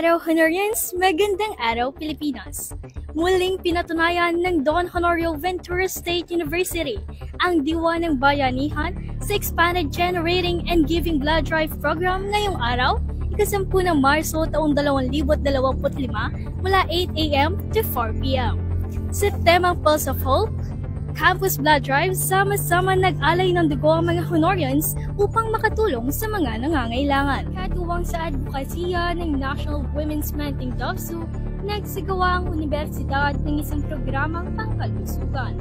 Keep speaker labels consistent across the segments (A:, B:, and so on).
A: araw, Honorians! Magandang araw, Pilipinas! Muling pinatunayan ng Don Honorio Ventura State University ang diwa ng bayanihan sa Expanded Generating and Giving Blood Drive Program ngayong araw, ika-10 ng Marso taong 2025 mula 8 a.m. to 4 p.m. Sa temang Pulse of Hope, Campus Blood Drive, sama-sama nag-alay ng dugo ang mga Honorians upang makatulong sa mga nangangailangan. Katuwang sa advokasya ng National Women's Month in DOVSU, nagsagawa ang universidad ng isang programang pangkalusugan.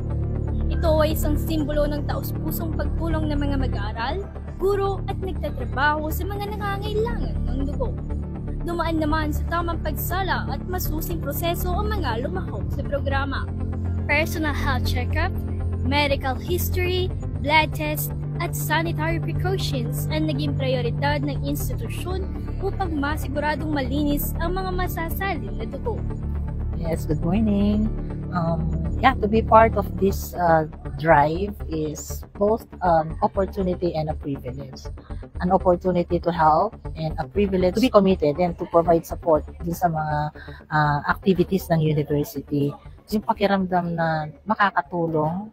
A: Ito ay isang simbolo ng taus-pusong pagtulong ng mga mag-aaral, guro at nagtatrabaho sa mga nangangailangan ng dugo. Dumaan naman sa tamang pagsala at masusing proseso ang mga lumahok sa programa. Personal health checkup, medical history, blood test, at sanitary precautions ang naging prioridad ng institusyon upang masiguradong malinis ang mga masasalin na dugo.
B: Yes, good morning. To be part of this drive is both an opportunity and a privilege. An opportunity to help and a privilege to be committed and to provide support din sa mga activities ng university. Yung pakiramdam na makakatulong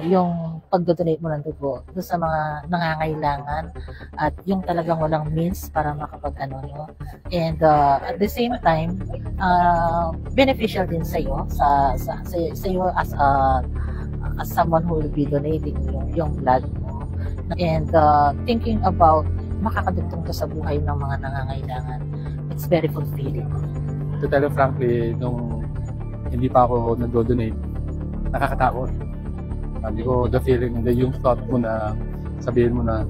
B: yung pagdodonate mo ng dugo doon sa mga nangangailangan at yung talagang walang means para makapag-ano, no? And at the same time, beneficial din sa iyo as someone who will be donating yung blood mo. And thinking about makakadugtong to sa buhay ng mga nangangailangan, it's very fulfilling.
C: To tell you frankly, nung hindi pa ako nag-donate, nakakatakot. Sabi ko, the feeling, yung thought mo na sabihin mo na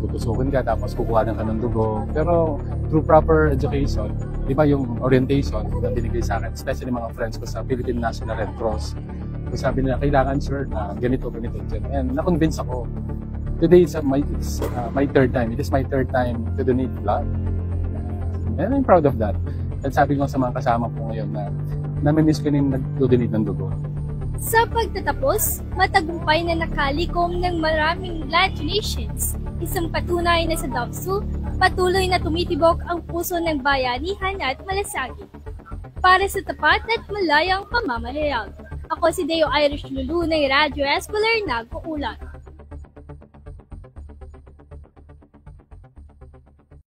C: tutusukin ka tapos kukuha ka ng dugo. Pero through proper education, di ba yung orientation na binigay sa akin, especially mga friends ko sa Philippine National Red Cross, so sabi nila, kailangan sir na ganito. And na-convince ako. Today it's my third time. It is my third time to donate blood. And I'm proud of that. At sabi ko sa mga kasama ko ngayon na namimiss ko rin nag-donate ng dugo.
A: Sa pagtatapos, matagumpay na nakalikom ng maraming blood donations. Isang patunay na sa DOVSU, patuloy na tumitibok ang puso ng bayanihan at malasakit. Para sa tapat at malayang pamamalayag. Ako si Deo Irish Lulu ng Radyo Escolar nag-uulat.